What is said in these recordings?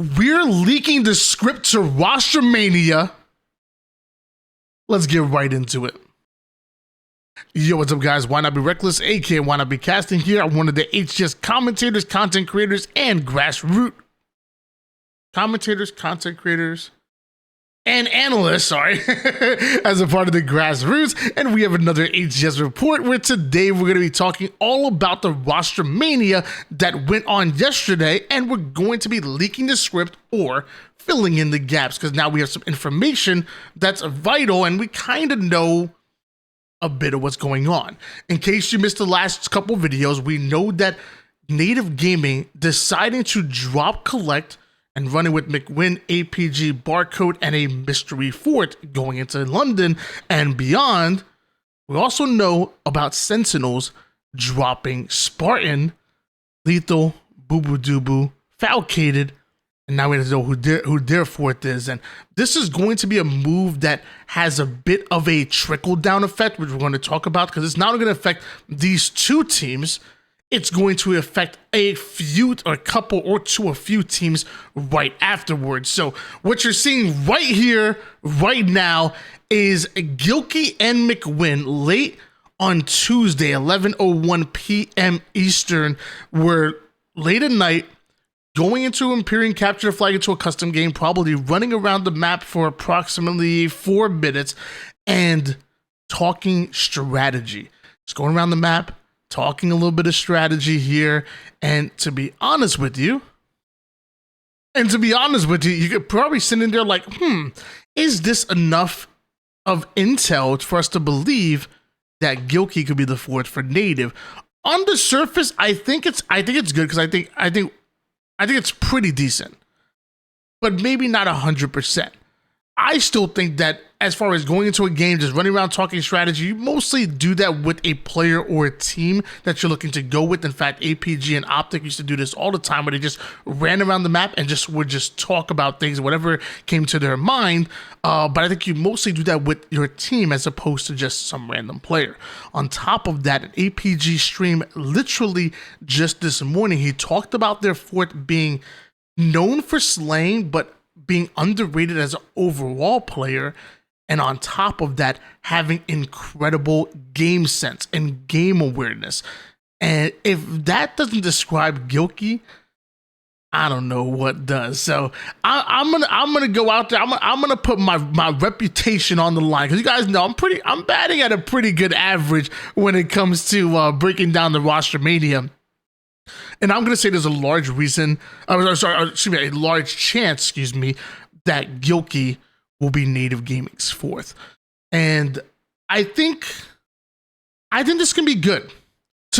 We're leaking the script to Rostermania. Let's get right into it. Yo, what's up, guys? Why Not Be Reckless, aka Why Not Be Casting here. I'm one of the HCS commentators, content creators, and grassroots commentators, content creators, and analysts, sorry, as a part of the grassroots. And we have another HCS report where today we're going to be talking all about the Rostermania that went on yesterday, and we're going to be leaking the script or filling in the gaps because now we have some information that's vital and we kind of know a bit of what's going on. In case you missed the last couple videos, we know that Native Gaming deciding to drop collect and running with McWin, APG, Barcode, and a mystery fort going into London and beyond. We also know about Sentinels dropping Spartan, Lethal, Boo Boo Doo, Falcated, and now we have to know who their fort is. And this is going to be a move that has a bit of a trickle-down effect, which we're going to talk about, because it's not going to affect these two teams. It's going to affect a few or a couple or to a few teams right afterwards. So what you're seeing right here, right now, is Gilki and McWin late on Tuesday, 11:01 p.m. Eastern. We're late at night, going into Empyrean capture the flag into a custom game, probably running around the map for approximately 4 minutes and talking strategy. Just going around the map, talking a little bit of strategy here. And to be honest with you, you could probably sit in there like, is this enough of intel for us to believe that Gilki could be the fort for Native? On the surface, I think it's good, because I think it's pretty decent, but maybe not 100%. I still think that as far as going into a game, just running around talking strategy, you mostly do that with a player or a team that you're looking to go with. In fact, APG and Optic used to do this all the time, where they just ran around the map and would just talk about things, whatever came to their mind. But I think you mostly do that with your team as opposed to just some random player. On top of that, an APG stream literally just this morning, he talked about their fort being known for slaying, but being underrated as an overall player, and on top of that, having incredible game sense and game awareness. And if that doesn't describe Gilki, I don't know what does. So I'm gonna go out there. I'm gonna put my reputation on the line, because you guys know I'm batting at a pretty good average when it comes to breaking down the Rostermania. And I'm going to say there's a large a large chance, that Gilki will be Native Gaming's fourth. And I think this can be good.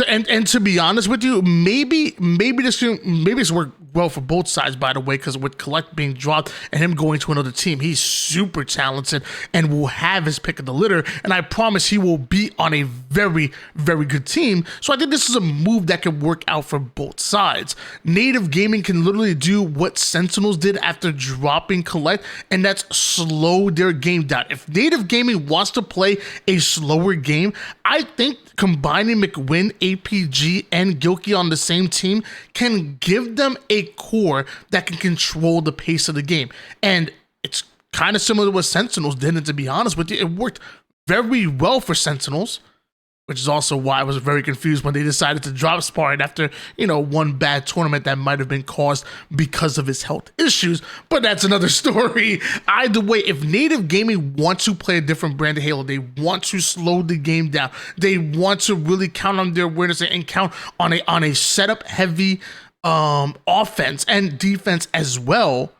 And to be honest with you, maybe this worked well for both sides, by the way, because with Collect being dropped and him going to another team, he's super talented and will have his pick of the litter. And I promise he will be on a very, very good team. So I think this is a move that can work out for both sides. Native Gaming can literally do what Sentinels did after dropping Collect, and that's slow their game down. If Native Gaming wants to play a slower game, I think combining McWin, APG, and Gilki on the same team can give them a core that can control the pace of the game. And it's kind of similar to what Sentinels did, and to be honest with you, it worked very well for Sentinels, which is also why I was very confused when they decided to drop Spartan after, one bad tournament that might have been caused because of his health issues. But that's another story. Either way, if Native Gaming wants to play a different brand of Halo, they want to slow the game down, they want to really count on their awareness and count on a setup heavy offense and defense as well,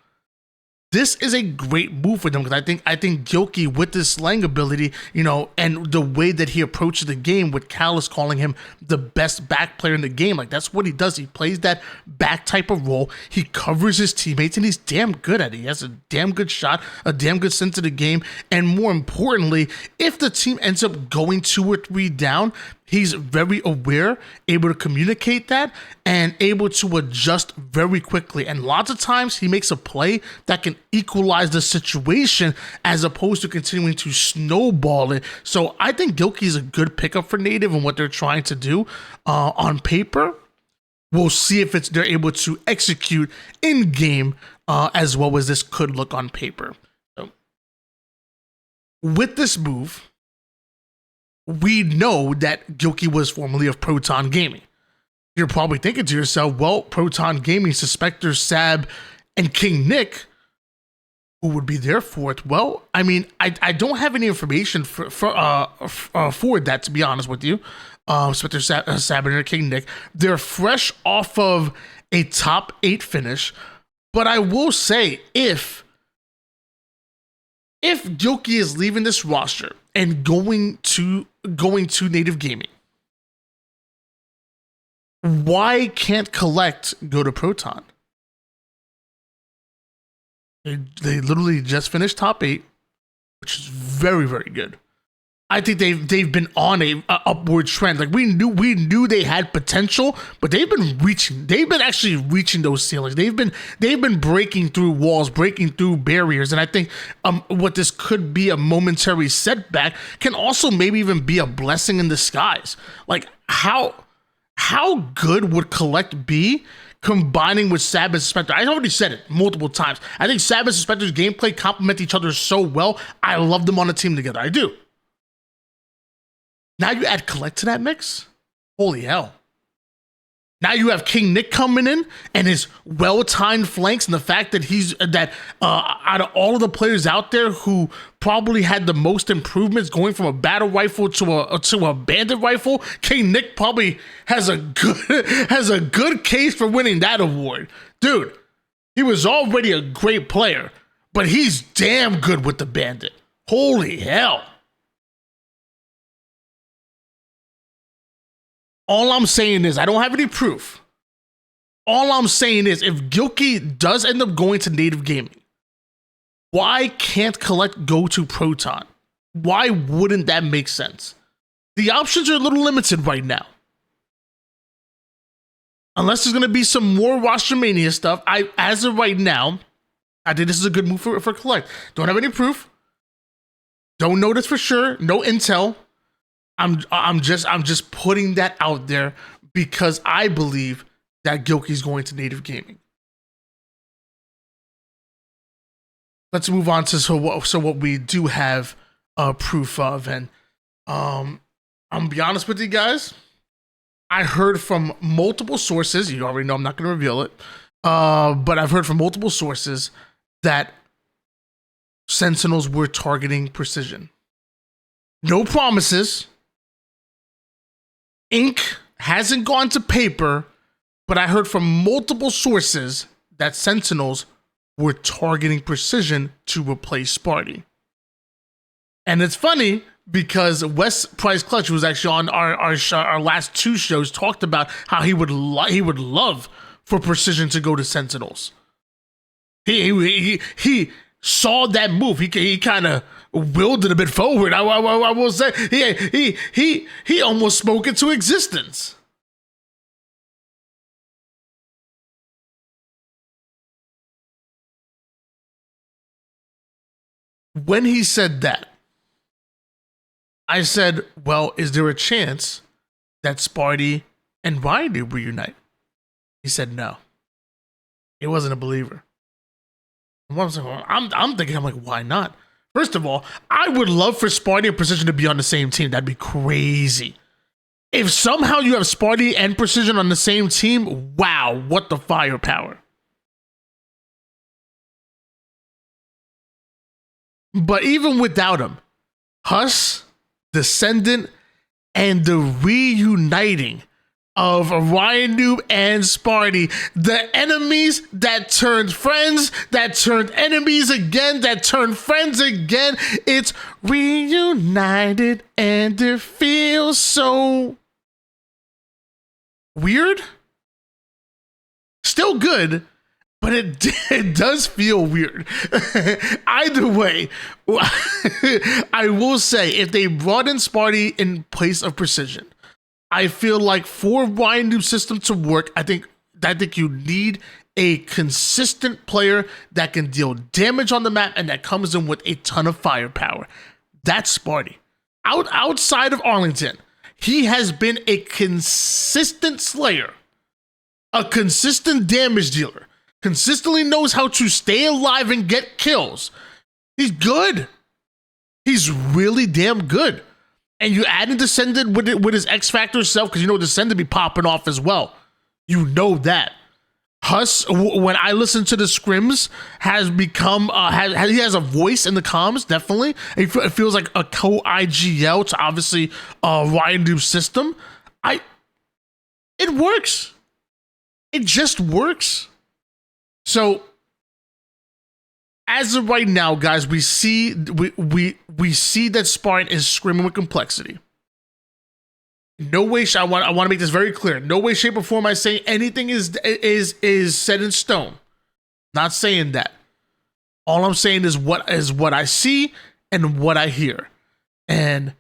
this is a great move for them, because I think Gilki, with his slang ability, and the way that he approaches the game, with Callus calling him the best back player in the game, like that's what he does. He plays that back type of role. He covers his teammates, and he's damn good at it. He has a damn good shot, a damn good sense of the game, and more importantly, if the team ends up going 2 or 3 down, he's very aware, able to communicate that, and able to adjust very quickly. And lots of times he makes a play that can equalize the situation as opposed to continuing to snowball it. So I think Gilki is a good pickup for Native and what they're trying to do on paper. we'll see if they're able to execute in game as well as this could look on paper. So, with this move, we know that Gilki was formerly of Proton Gaming. You're probably thinking to yourself, well, Proton Gaming, Suspector, Sab, and King Nick, who would be their fourth? Well, I mean, I don't have any information for that, to be honest with you. Suspector, Sab, and King Nick, they're fresh off of a top 8 finish, but I will say, if Gilki is leaving this roster and going to Native Gaming, why can't Collect go to Proton? They literally just finished top 8, which is very, very good. I think they've been on a upward trend. Like we knew they had potential, but they've been actually reaching those ceilings. They've been breaking through walls, breaking through barriers, and I think what this could be a momentary setback can also maybe even be a blessing in disguise. Like how good would Collect be combining with Sab and Suspector? I already said it multiple times. I think Sab and Suspector's gameplay complement each other so well. I love them on a team together. I do. Now you add Collect to that mix? Holy hell. Now you have King Nick coming in and his well-timed flanks, and the fact that out of all of the players out there who probably had the most improvements going from a battle rifle to a bandit rifle, King Nick probably has a good case for winning that award. Dude, he was already a great player, but he's damn good with the bandit. Holy hell. All I'm saying is, I don't have any proof. All I'm saying is, if Gilki does end up going to Native Gaming, why can't Collect go to Proton? Why wouldn't that make sense? The options are a little limited right now. Unless there's going to be some more Rostermania stuff, as of right now, I think this is a good move for Collect. Don't have any proof. Don't know this for sure. No intel. I'm just putting that out there because I believe that Gilki's going to Native Gaming. Let's move on to what we do have proof of, and I'm gonna be honest with you guys. I heard from multiple sources. You already know I'm not going to reveal it, but I've heard from multiple sources that Sentinels were targeting Precision. No promises. Ink hasn't gone to paper, but I heard from multiple sources that Sentinels were targeting Precision to replace Sparty. And it's funny because Wes Price Clutch, who was actually on our last 2 shows, talked about how he would love for Precision to go to Sentinels. He saw that move. He kind of willed it a bit forward. I will say he almost spoke into existence. When he said that, I said, well, is there a chance that Sparty and Ryan reunite? He said no. He wasn't a believer. I'm thinking, I'm like, why not? First of all, I would love for Sparty and Precision to be on the same team. That'd be crazy. If somehow you have Sparty and Precision on the same team, wow, what the firepower. But even without him, Huss, Descendant, and the reuniting of Ryan Noob and Sparty, the enemies that turned friends, that turned enemies again, that turned friends again. It's reunited and it feels so weird. Still good, but it does feel weird. Either way, I will say, if they brought in Sparty in place of Precision, I feel like for Ryan Noob's system to work, I think you need a consistent player that can deal damage on the map and that comes in with a ton of firepower. That's Sparty. Outside of Arlington, he has been a consistent slayer a consistent damage dealer, consistently knows how to stay alive and get kills. He's good. He's really damn good. And you add in Descendant with his X Factor self, because you know Descendant be popping off as well. You know that. Huss, when I listen to the scrims, has become he has a voice in the comms, definitely. It feels like a co-IGL to obviously Ryan Dube's system. It works. It just works. So as of right now, guys, we see that Spartan is scrimming with complexity. No way. I want to make this very clear. No way, shape, or form I say anything is set in stone. Not saying that. All I'm saying is what I see and what I hear. And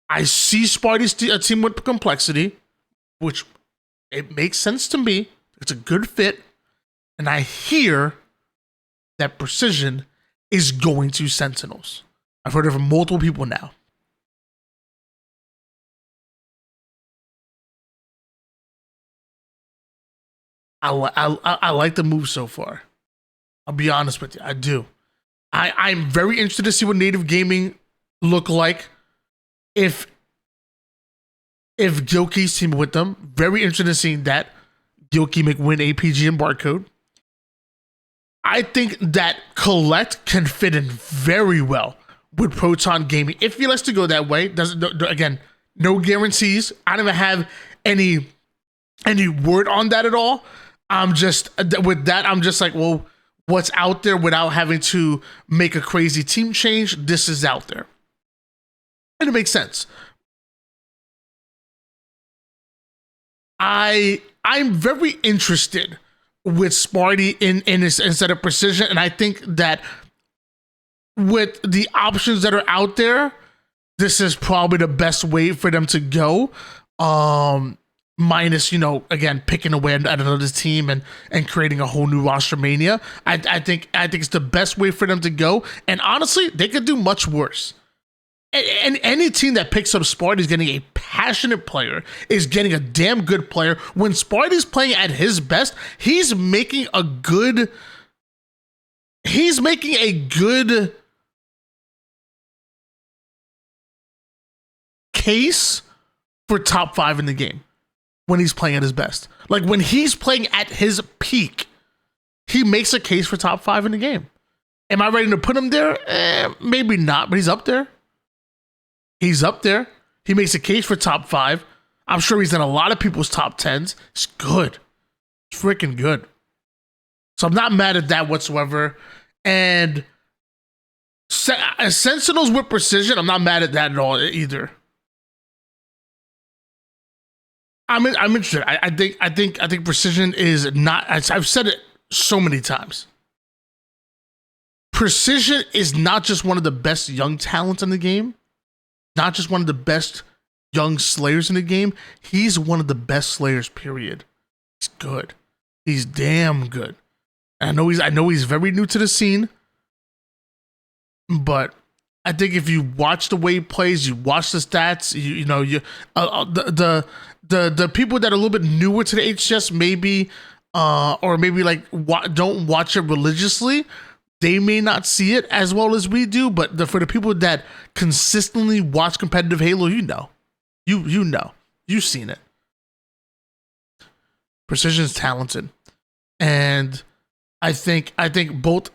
I see Sparty's team with complexity, which it makes sense to me. It's a good fit. And I hear that Precision is going to Sentinels. I've heard it from multiple people now. I like the move so far. I'll be honest with you. I do. I'm very interested to see what native gaming look like if Gilki's team with them. Very interested in seeing that. Gilki, McWin, APG, and Barcode. I think that Collect can fit in very well with Proton Gaming. If he likes to go that way, again, no guarantees. I don't even have any word on that at all. I'm just like, well, what's out there without having to make a crazy team change? This is out there. And it makes sense. I'm very interested with Sparty in his instead of Precision, and I think that with the options that are out there, this is probably the best way for them to go. Minus, again, picking away at another team and creating a whole new Rostermania. I think it's the best way for them to go. And honestly, they could do much worse. And any team that picks up Sparty is getting a passionate player, is getting a damn good player. When Sparty's playing at his best, he's making a good case for top 5 in the game. When he's playing at his best. Like when he's playing at his peak, he makes a case for top 5 in the game. Am I ready to put him there? Maybe not, but he's up there. He's up there. He makes a case for top 5. I'm sure he's in a lot of people's top 10s. It's good. It's freaking good. So I'm not mad at that whatsoever. And Sentinels with Precision, I'm not mad at that at all either. I'm interested. I think Precision is not. I've said it so many times. Precision is not just one of the best young talents in the game, not just one of the best young slayers in the game. He's one of the best slayers. Period. He's good. He's damn good. And I know he's very new to the scene, but I think if you watch the way he plays, you watch the stats, the people that are a little bit newer to the HCS, maybe, or maybe like don't watch it religiously, they may not see it as well as we do. But for the people that consistently watch competitive Halo, you've seen it. Precision's talented, and I think both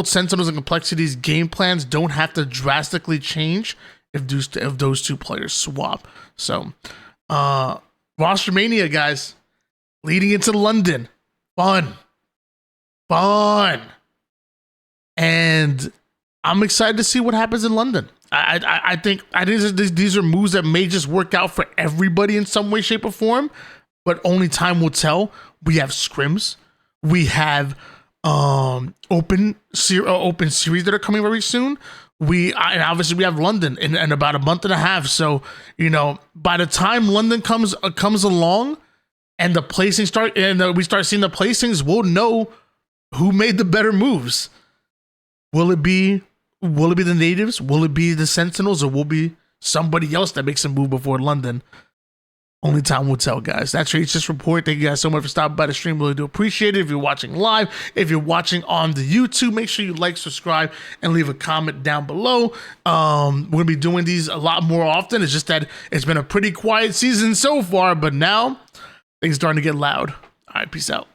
Sentinels and Complexity's game plans don't have to drastically change if those two players swap. So, Rostermania, guys, leading into London, fun, and I'm excited to see what happens in London. I think these are moves that may just work out for everybody in some way, shape, or form, but only time will tell. We have scrims, we have open series that are coming very soon. And obviously we have London in about a month and a half. So, by the time London comes along and the placings start, and we start seeing the placings, we'll know who made the better moves. Will it be the natives? Will it be the Sentinels? Or will it be somebody else that makes a move before London? Only time will tell, guys. That's your HCS report. Thank you guys so much for stopping by the stream. Really do appreciate it. If you're watching live, if you're watching on the YouTube, make sure you like, subscribe, and leave a comment down below. We're going to be doing these a lot more often. It's just that it's been a pretty quiet season so far, but now things are starting to get loud. All right, peace out.